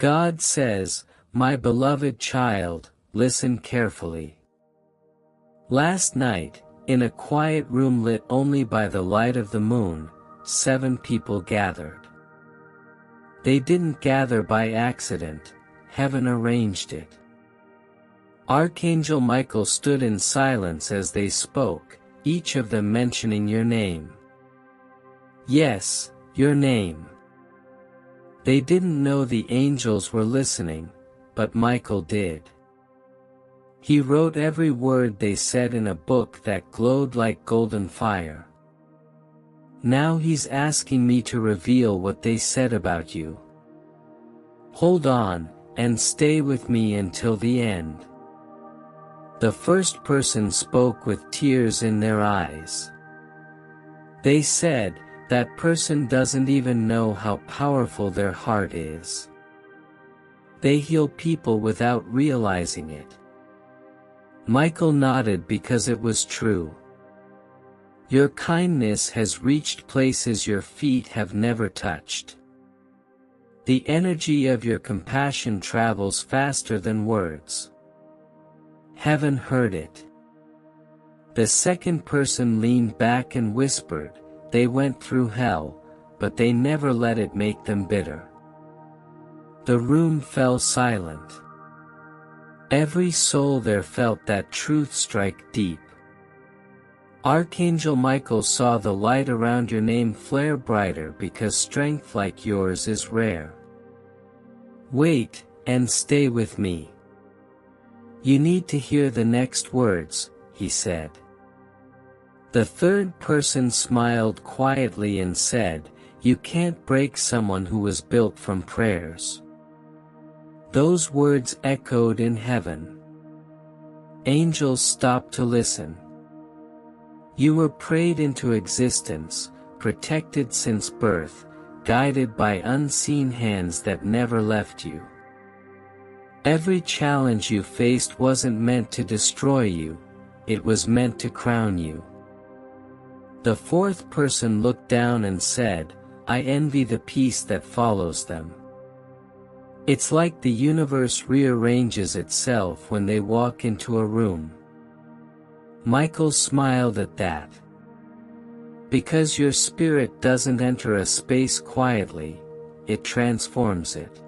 God says, "My beloved child, listen carefully. Last night, in a quiet room lit only by the light of the moon, 7 people gathered. They didn't gather by accident, heaven arranged it. Archangel Michael stood in silence as they spoke, each of them mentioning your name. Yes, your name. They didn't know the angels were listening, but Michael did. He wrote every word they said in a book that glowed like golden fire. Now he's asking me to reveal what they said about you. Hold on, and stay with me until the end." The first person spoke with tears in their eyes. They said, "That person doesn't even know how powerful their heart is. They heal people without realizing it." Michael nodded because it was true. "Your kindness has reached places your feet have never touched. The energy of your compassion travels faster than words. Heaven heard it." The second person leaned back and whispered, "They went through hell, but they never let it make them bitter." The room fell silent. Every soul there felt that truth strike deep. Archangel Michael saw the light around your name flare brighter because strength like yours is rare. "Wait, and stay with me. You need to hear the next words," he said. The third person smiled quietly and said, "You can't break someone who was built from prayers." Those words echoed in heaven. Angels stopped to listen. You were prayed into existence, protected since birth, guided by unseen hands that never left you. Every challenge you faced wasn't meant to destroy you, it was meant to crown you. The fourth person looked down and said, "I envy the peace that follows them. It's like the universe rearranges itself when they walk into a room." Michael smiled at that. Because your spirit doesn't enter a space quietly, it transforms it.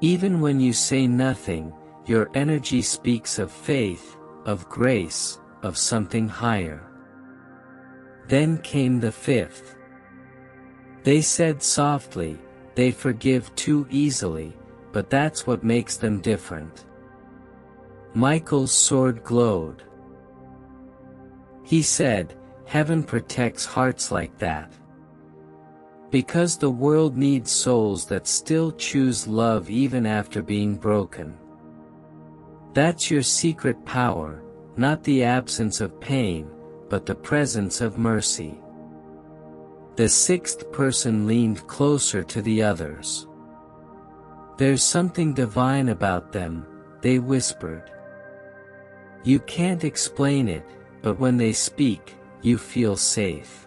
Even when you say nothing, your energy speaks of faith, of grace, of something higher. Then came the fifth. They said softly, "They forgive too easily, but that's what makes them different." Michael's sword glowed. He said, "Heaven protects hearts like that. Because the world needs souls that still choose love even after being broken. That's your secret power, not the absence of pain, but the presence of mercy." The sixth person leaned closer to the others. "There's something divine about them," they whispered. "You can't explain it, but when they speak, you feel safe."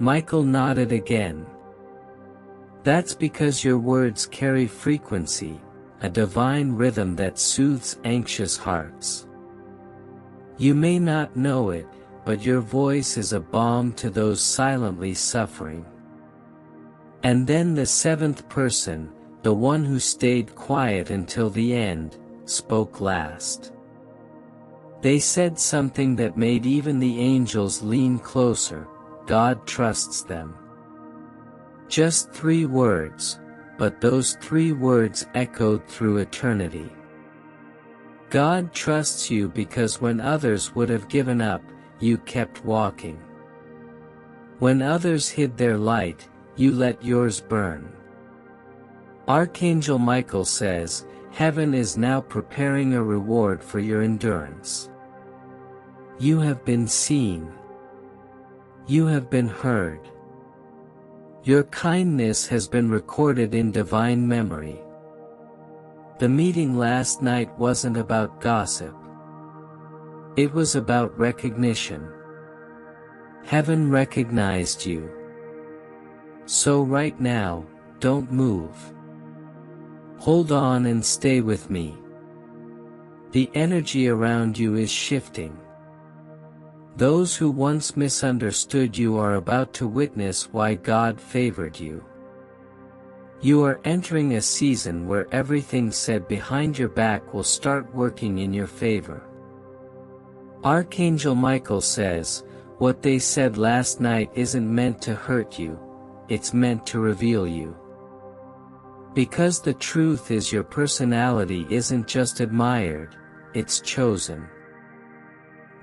Michael nodded again. "That's because your words carry frequency, a divine rhythm that soothes anxious hearts. You may not know it, but your voice is a balm to those silently suffering." And then the seventh person, the one who stayed quiet until the end, spoke last. They said something that made even the angels lean closer: God trusts them. Just 3 words, but those 3 words echoed through eternity. God trusts you because when others would have given up, you kept walking. When others hid their light, you let yours burn. Archangel Michael says, "Heaven is now preparing a reward for your endurance. You have been seen. You have been heard. Your kindness has been recorded in divine memory." The meeting last night wasn't about gossip. It was about recognition. Heaven recognized you. So right now, don't move. Hold on and stay with me. The energy around you is shifting. Those who once misunderstood you are about to witness why God favored you. You are entering a season where everything said behind your back will start working in your favor. Archangel Michael says, what they said last night isn't meant to hurt you, it's meant to reveal you. Because the truth is your personality isn't just admired, it's chosen.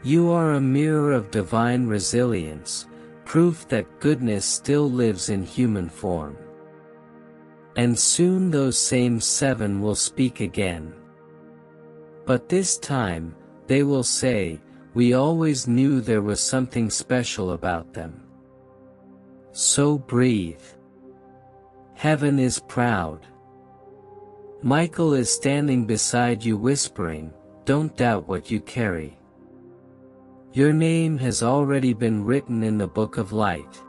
You are a mirror of divine resilience, proof that goodness still lives in human form. And soon those same 7 will speak again. But this time, they will say, we always knew there was something special about them. So breathe. Heaven is proud. Michael is standing beside you whispering, don't doubt what you carry. Your name has already been written in the book of light.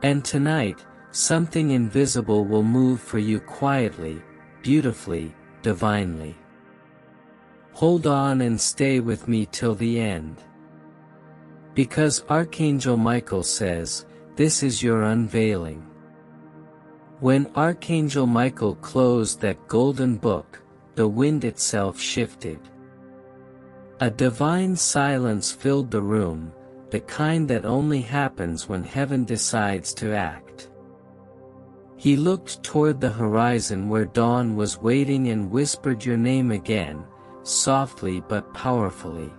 And tonight, something invisible will move for you quietly, beautifully, divinely. Hold on and stay with me till the end. Because Archangel Michael says, this is your unveiling. When Archangel Michael closed that golden book, the wind itself shifted. A divine silence filled the room, the kind that only happens when heaven decides to act. He looked toward the horizon where dawn was waiting and whispered your name again, softly but powerfully.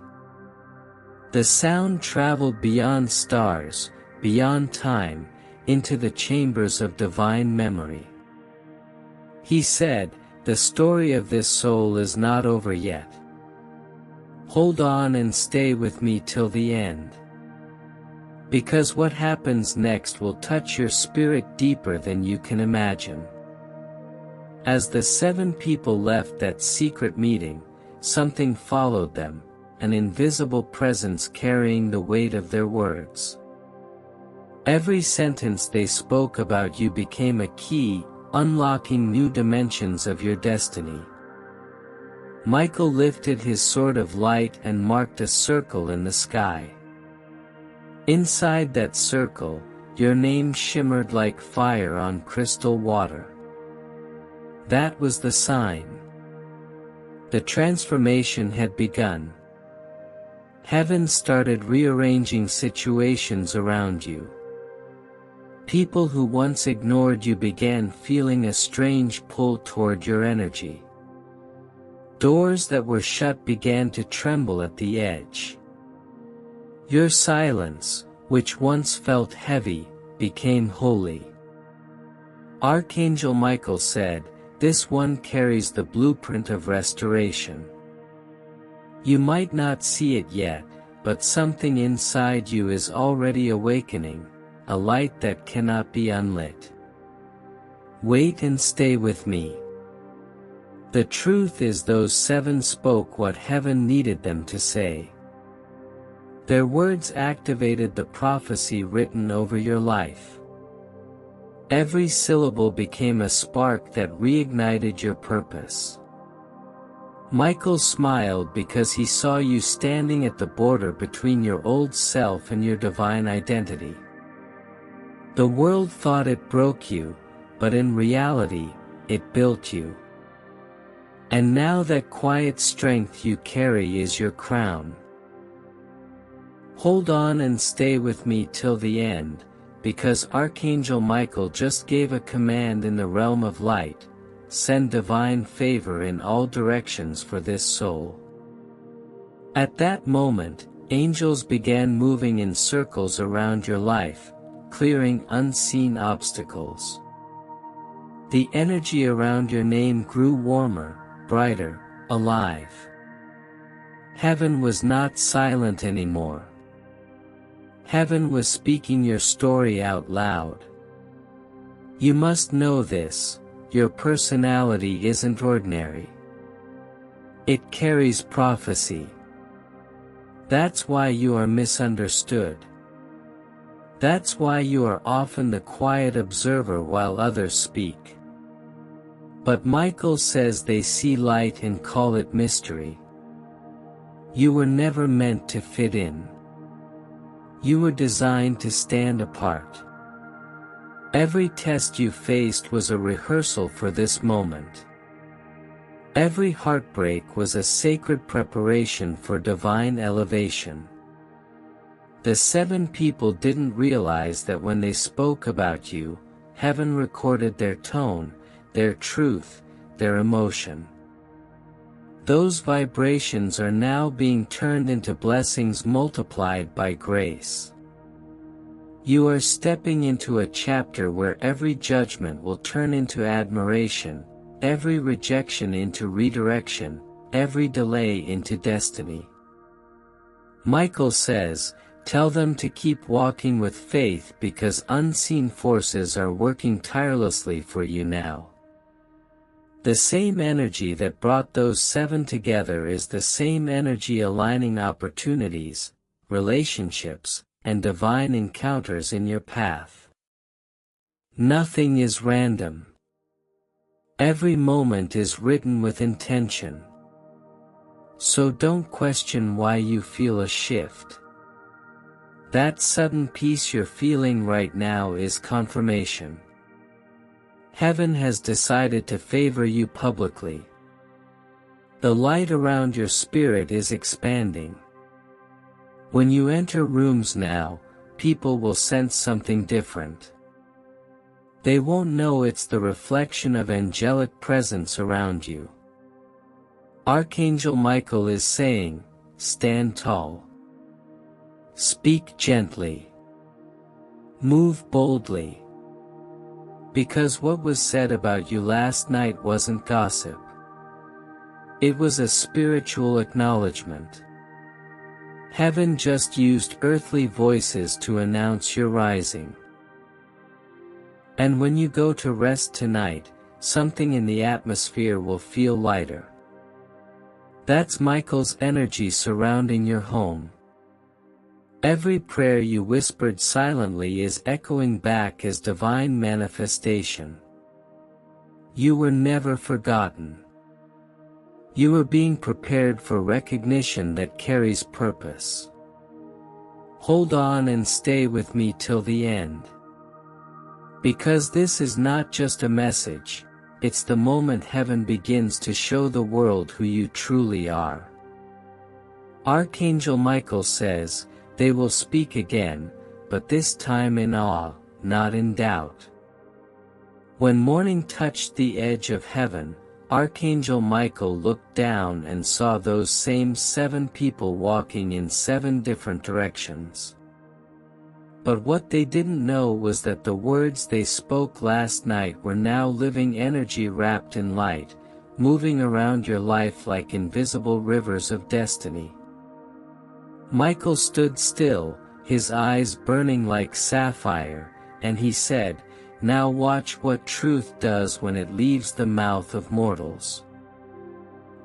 The sound traveled beyond stars, beyond time, into the chambers of divine memory. He said, the story of this soul is not over yet. Hold on and stay with me till the end. Because what happens next will touch your spirit deeper than you can imagine. As the 7 people left that secret meeting, something followed them, an invisible presence carrying the weight of their words. Every sentence they spoke about you became a key, unlocking new dimensions of your destiny. Michael lifted his sword of light and marked a circle in the sky. Inside that circle, your name shimmered like fire on crystal water. That was the sign. The transformation had begun. Heaven started rearranging situations around you. People who once ignored you began feeling a strange pull toward your energy. Doors that were shut began to tremble at the edge. Your silence, which once felt heavy, became holy. Archangel Michael said, this one carries the blueprint of restoration. You might not see it yet, but something inside you is already awakening, a light that cannot be unlit. Wait and stay with me. The truth is those 7 spoke what heaven needed them to say. Their words activated the prophecy written over your life. Every syllable became a spark that reignited your purpose. Michael smiled because he saw you standing at the border between your old self and your divine identity. The world thought it broke you, but in reality, it built you. And now that quiet strength you carry is your crown. Hold on and stay with me till the end, because Archangel Michael just gave a command in the realm of light, send divine favor in all directions for this soul. At that moment, angels began moving in circles around your life, clearing unseen obstacles. The energy around your name grew warmer, brighter, alive. Heaven was not silent anymore. Heaven was speaking your story out loud. You must know this, your personality isn't ordinary. It carries prophecy. That's why you are misunderstood. That's why you are often the quiet observer while others speak. But Michael says they see light and call it mystery. You were never meant to fit in. You were designed to stand apart. Every test you faced was a rehearsal for this moment. Every heartbreak was a sacred preparation for divine elevation. The 7 people didn't realize that when they spoke about you, heaven recorded their tone, their truth, their emotion. Those vibrations are now being turned into blessings multiplied by grace. You are stepping into a chapter where every judgment will turn into admiration, every rejection into redirection, every delay into destiny. Michael says, tell them to keep walking with faith because unseen forces are working tirelessly for you now. The same energy that brought those 7 together is the same energy aligning opportunities, relationships, and divine encounters in your path. Nothing is random. Every moment is written with intention. So don't question why you feel a shift. That sudden peace you're feeling right now is confirmation. Heaven has decided to favor you publicly. The light around your spirit is expanding. When you enter rooms now, people will sense something different. They won't know it's the reflection of angelic presence around you. Archangel Michael is saying, stand tall. Speak gently. Move boldly. Because what was said about you last night wasn't gossip. It was a spiritual acknowledgement. Heaven just used earthly voices to announce your rising. And when you go to rest tonight, something in the atmosphere will feel lighter. That's Michael's energy surrounding your home. Every prayer you whispered silently is echoing back as divine manifestation. You were never forgotten. You are being prepared for recognition that carries purpose. Hold on and stay with me till the end. Because this is not just a message, it's the moment heaven begins to show the world who you truly are. Archangel Michael says, they will speak again, but this time in awe, not in doubt. When morning touched the edge of heaven, Archangel Michael looked down and saw those same 7 people walking in 7 different directions. But what they didn't know was that the words they spoke last night were now living energy wrapped in light, moving around your life like invisible rivers of destiny. Michael stood still, his eyes burning like sapphire, and he said, now watch what truth does when it leaves the mouth of mortals.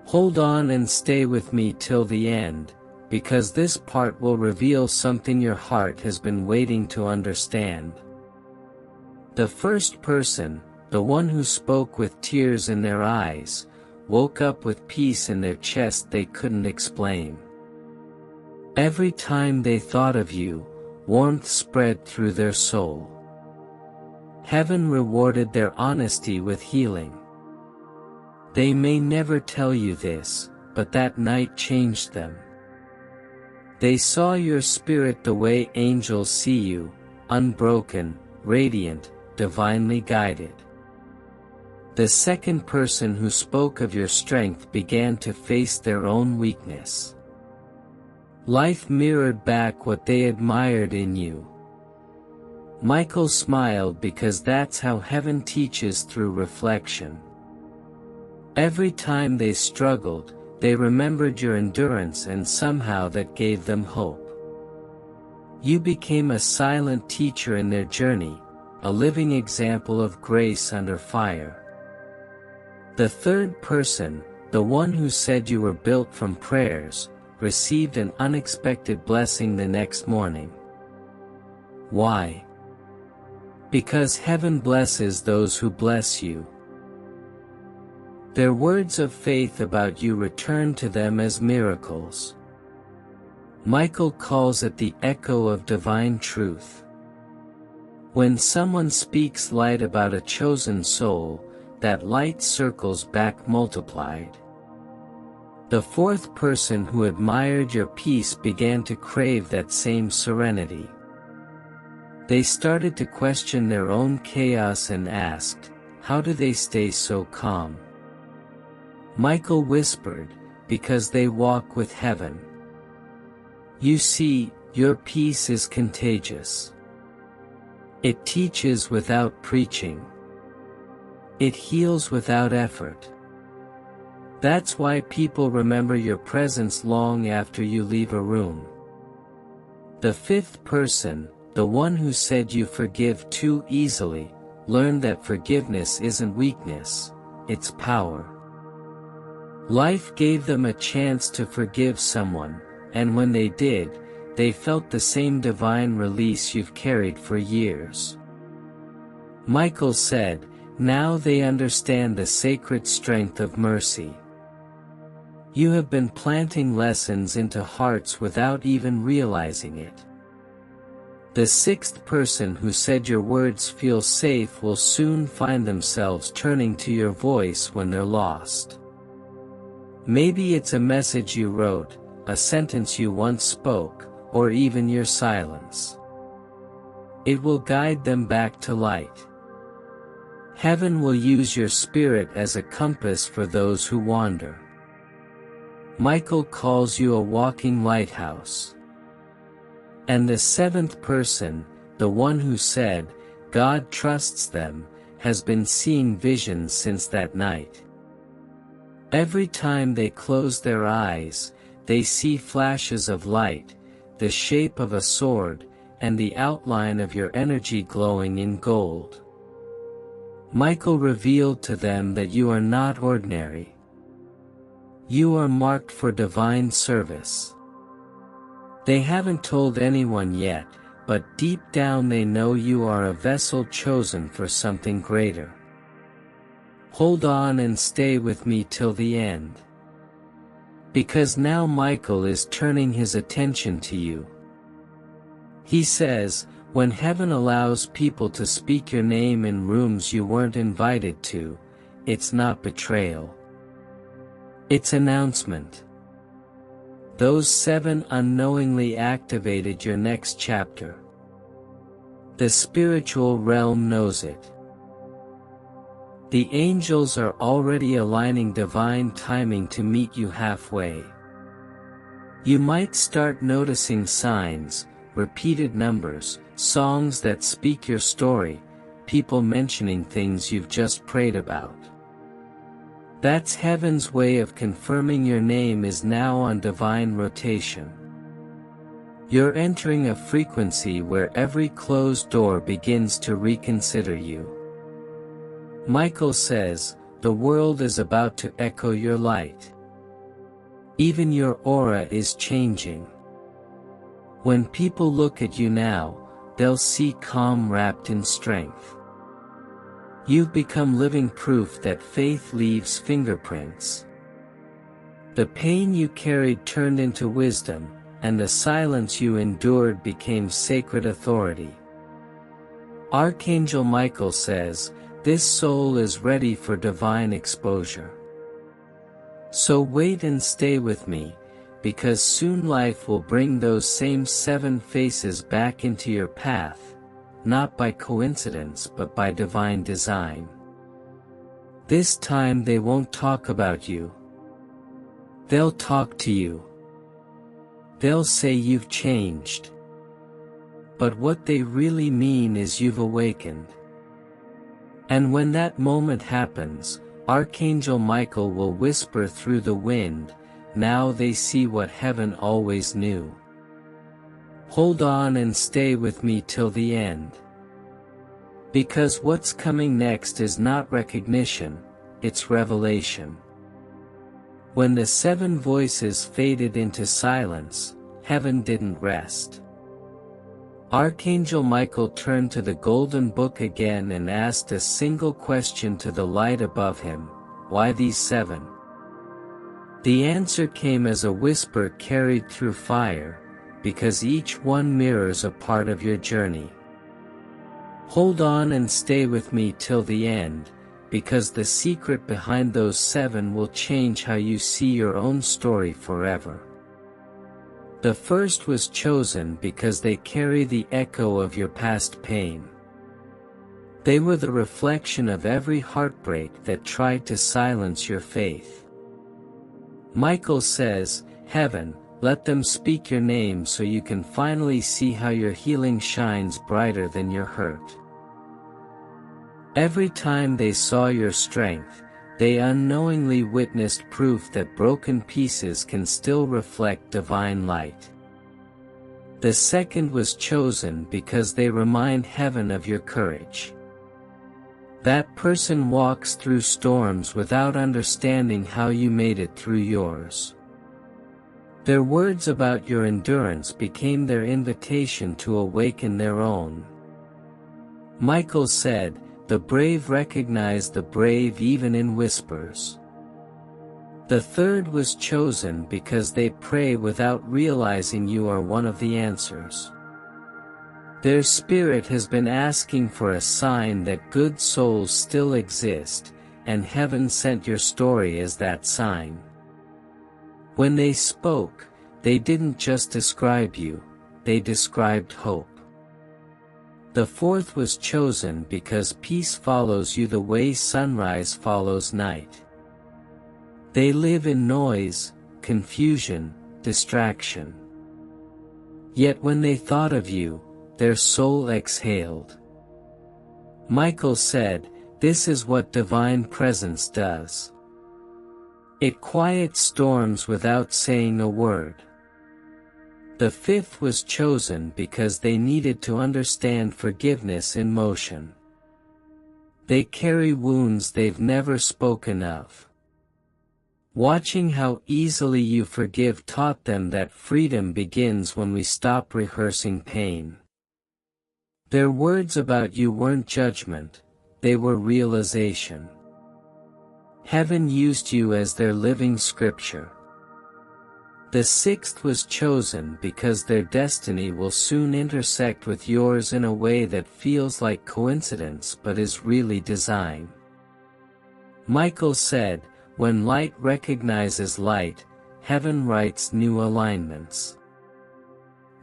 Hold on and stay with me till the end, because this part will reveal something your heart has been waiting to understand. The first person, the one who spoke with tears in their eyes, woke up with peace in their chest they couldn't explain. Every time they thought of you, warmth spread through their soul. Heaven rewarded their honesty with healing. They may never tell you this, but that night changed them. They saw your spirit the way angels see you, unbroken, radiant, divinely guided. The second person who spoke of your strength began to face their own weakness. Life mirrored back what they admired in you. Michael smiled because that's how heaven teaches through reflection. Every time they struggled, they remembered your endurance and somehow that gave them hope. You became a silent teacher in their journey, a living example of grace under fire. The third person, the one who said you were built from prayers, received an unexpected blessing the next morning. Why? Because heaven blesses those who bless you. Their words of faith about you return to them as miracles. Michael calls it the echo of divine truth. When someone speaks light about a chosen soul, that light circles back multiplied. The fourth person who admired your peace began to crave that same serenity. They started to question their own chaos and asked, how do they stay so calm? Michael whispered, because they walk with heaven. You see, your peace is contagious. It teaches without preaching. It heals without effort. That's why people remember your presence long after you leave a room. The fifth person, the one who said you forgive too easily, learned that forgiveness isn't weakness, it's power. Life gave them a chance to forgive someone, and when they did, they felt the same divine release you've carried for years. Michael said, now they understand the sacred strength of mercy. You have been planting lessons into hearts without even realizing it. The sixth person who said your words feel safe will soon find themselves turning to your voice when they're lost. Maybe it's a message you wrote, a sentence you once spoke, or even your silence. It will guide them back to light. Heaven will use your spirit as a compass for those who wander. Michael calls you a walking lighthouse. And the seventh person, the one who said, God trusts them, has been seeing visions since that night. Every time they close their eyes, they see flashes of light, the shape of a sword, and the outline of your energy glowing in gold. Michael revealed to them that you are not ordinary. You are marked for divine service. They haven't told anyone yet, but deep down they know you are a vessel chosen for something greater. Hold on and stay with me till the end. Because now Michael is turning his attention to you. He says, when heaven allows people to speak your name in rooms you weren't invited to, it's not betrayal. It's announcement. Those seven unknowingly activated your next chapter. The spiritual realm knows it. The angels are already aligning divine timing to meet you halfway. You might start noticing signs, repeated numbers, songs that speak your story, people mentioning things you've just prayed about. That's heaven's way of confirming your name is now on divine rotation. You're entering a frequency where every closed door begins to reconsider you. Michael says, the world is about to echo your light. Even your aura is changing. When people look at you now, they'll see calm wrapped in strength. You've become living proof that faith leaves fingerprints. The pain you carried turned into wisdom, and the silence you endured became sacred authority. Archangel Michael says, this soul is ready for divine exposure. So wait and stay with me, because soon life will bring those same seven faces back into your path, not by coincidence but by divine design. This time they won't talk about you. They'll talk to you. They'll say you've changed. But what they really mean is you've awakened. And when that moment happens, Archangel Michael will whisper through the wind, now they see what heaven always knew. Hold on and stay with me till the end. Because what's coming next is not recognition, it's revelation. When the seven voices faded into silence, heaven didn't rest. Archangel Michael turned to the golden book again and asked a single question to the light above him, why these 7? The answer came as a whisper carried through fire, because each one mirrors a part of your journey. Hold on and stay with me till the end, because the secret behind those 7 will change how you see your own story forever. The first was chosen because they carry the echo of your past pain. They were the reflection of every heartbreak that tried to silence your faith. Michael says, "Heaven, let them speak your name so you can finally see how your healing shines brighter than your hurt." Every time they saw your strength, they unknowingly witnessed proof that broken pieces can still reflect divine light. The second was chosen because they remind heaven of your courage. That person walks through storms without understanding how you made it through yours. Their words about your endurance became their invitation to awaken their own. Michael said, "The brave recognize the brave even in whispers." The third was chosen because they pray without realizing you are one of the answers. Their spirit has been asking for a sign that good souls still exist, and heaven sent your story as that sign. When they spoke, they didn't just describe you, they described hope. The fourth was chosen because peace follows you the way sunrise follows night. They live in noise, confusion, distraction. Yet when they thought of you, their soul exhaled. Michael said, "This is what divine presence does. It quiets storms without saying a word." The fifth was chosen because they needed to understand forgiveness in motion. They carry wounds they've never spoken of. Watching how easily you forgive taught them that freedom begins when we stop rehearsing pain. Their words about you weren't judgment, they were realization. Heaven used you as their living scripture. The sixth was chosen because their destiny will soon intersect with yours in a way that feels like coincidence but is really design. Michael said, "When light recognizes light, heaven writes new alignments."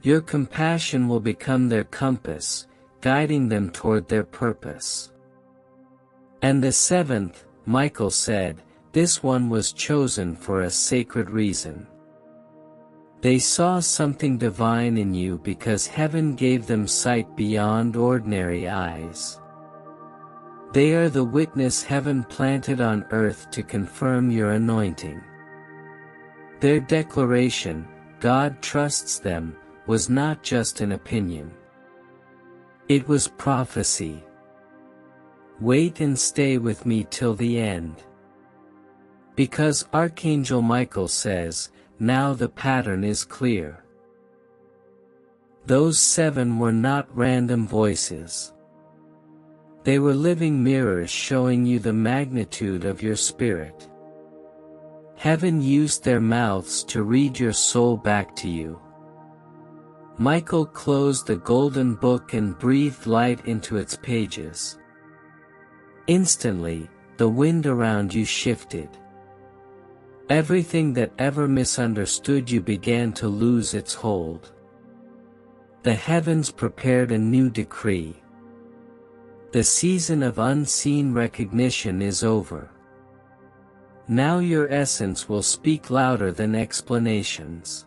Your compassion will become their compass, guiding them toward their purpose. And the seventh, Michael said, "This one was chosen for a sacred reason." They saw something divine in you because heaven gave them sight beyond ordinary eyes. They are the witness heaven planted on earth to confirm your anointing. Their declaration, "God trusts them," was not just an opinion. It was prophecy. Wait and stay with me till the end. Because Archangel Michael says, now the pattern is clear. Those 7 were not random voices. They were living mirrors showing you the magnitude of your spirit. Heaven used their mouths to read your soul back to you. Michael closed the golden book and breathed light into its pages. Instantly, the wind around you shifted. Everything that ever misunderstood you began to lose its hold. The heavens prepared a new decree. The season of unseen recognition is over. Now your essence will speak louder than explanations.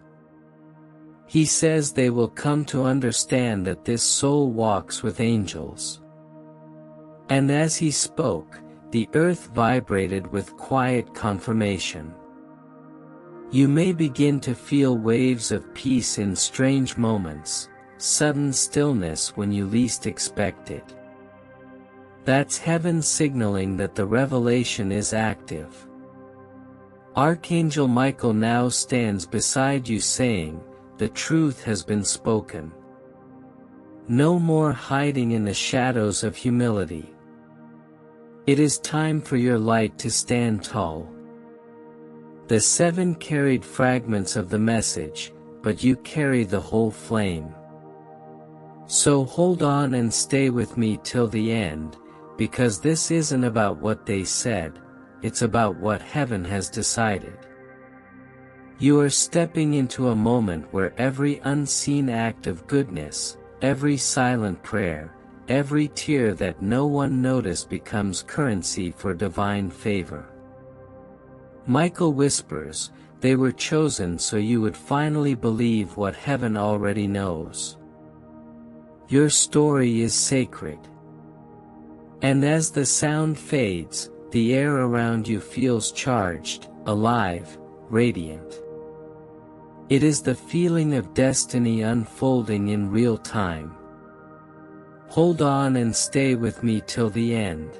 He says they will come to understand that this soul walks with angels. And as he spoke, the earth vibrated with quiet confirmation. You may begin to feel waves of peace in strange moments, sudden stillness when you least expect it. That's heaven signaling that the revelation is active. Archangel Michael now stands beside you saying, the truth has been spoken. No more hiding in the shadows of humility. It is time for your light to stand tall. The 7 carried fragments of the message, but you carry the whole flame. So hold on and stay with me till the end, because this isn't about what they said, it's about what heaven has decided. You are stepping into a moment where every unseen act of goodness, every silent prayer, every tear that no one noticed becomes currency for divine favor. Michael whispers, they were chosen so you would finally believe what heaven already knows. Your story is sacred. And as the sound fades, the air around you feels charged, alive, radiant. It is the feeling of destiny unfolding in real time. Hold on and stay with me till the end.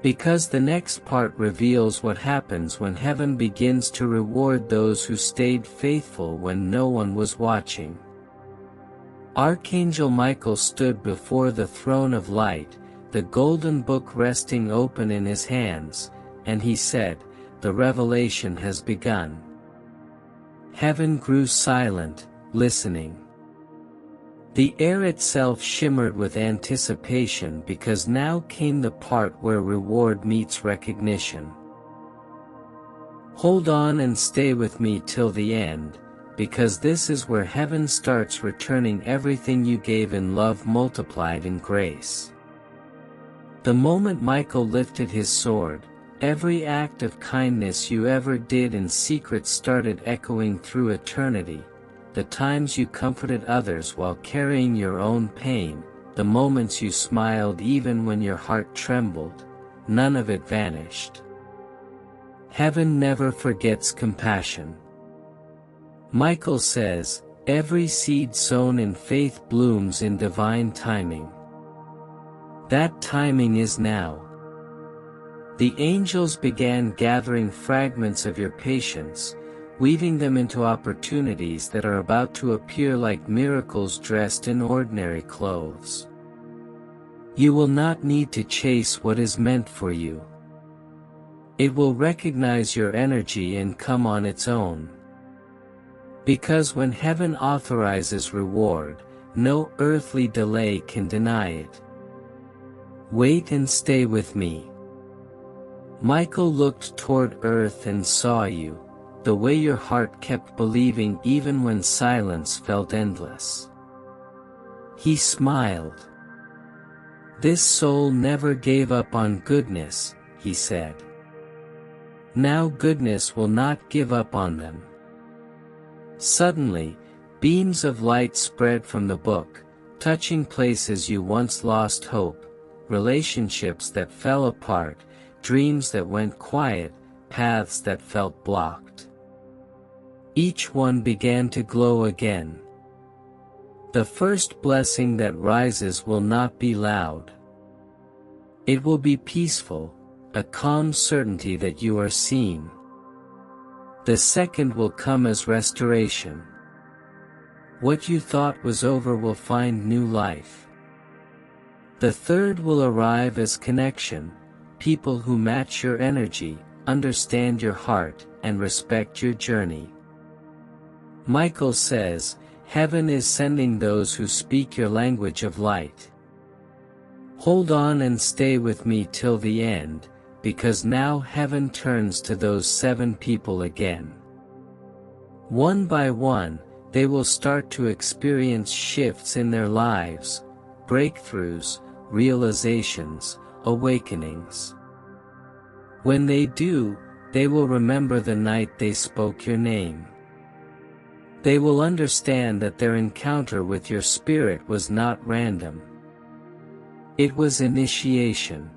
Because the next part reveals what happens when heaven begins to reward those who stayed faithful when no one was watching. Archangel Michael stood before the throne of light, the golden book resting open in his hands, and he said, "The revelation has begun." Heaven grew silent, listening. The air itself shimmered with anticipation because now came the part where reward meets recognition. Hold on and stay with me till the end, because this is where heaven starts returning everything you gave in love multiplied in grace. The moment Michael lifted his sword, every act of kindness you ever did in secret started echoing through eternity. The times you comforted others while carrying your own pain, the moments you smiled even when your heart trembled, none of it vanished. Heaven never forgets compassion. Michael says, every seed sown in faith blooms in divine timing. That timing is now. The angels began gathering fragments of your patience, weaving them into opportunities that are about to appear like miracles dressed in ordinary clothes. You will not need to chase what is meant for you. It will recognize your energy and come on its own. Because when heaven authorizes reward, no earthly delay can deny it. Wait and stay with me. Michael looked toward earth and saw you, the way your heart kept believing even when silence felt endless. He smiled. This soul never gave up on goodness, he said. Now goodness will not give up on them. Suddenly, beams of light spread from the book, touching places you once lost hope, relationships that fell apart, dreams that went quiet, paths that felt blocked. Each one began to glow again. The first blessing that rises will not be loud. It will be peaceful, a calm certainty that you are seen. The second will come as restoration. What you thought was over will find new life. The third will arrive as connection, people who match your energy, understand your heart, and respect your journey. Michael says, heaven is sending those who speak your language of light. Hold on and stay with me till the end, because now heaven turns to those 7 people again. One by one, they will start to experience shifts in their lives, breakthroughs, realizations, awakenings. When they do, they will remember the night they spoke your name. They will understand that their encounter with your spirit was not random. It was initiation.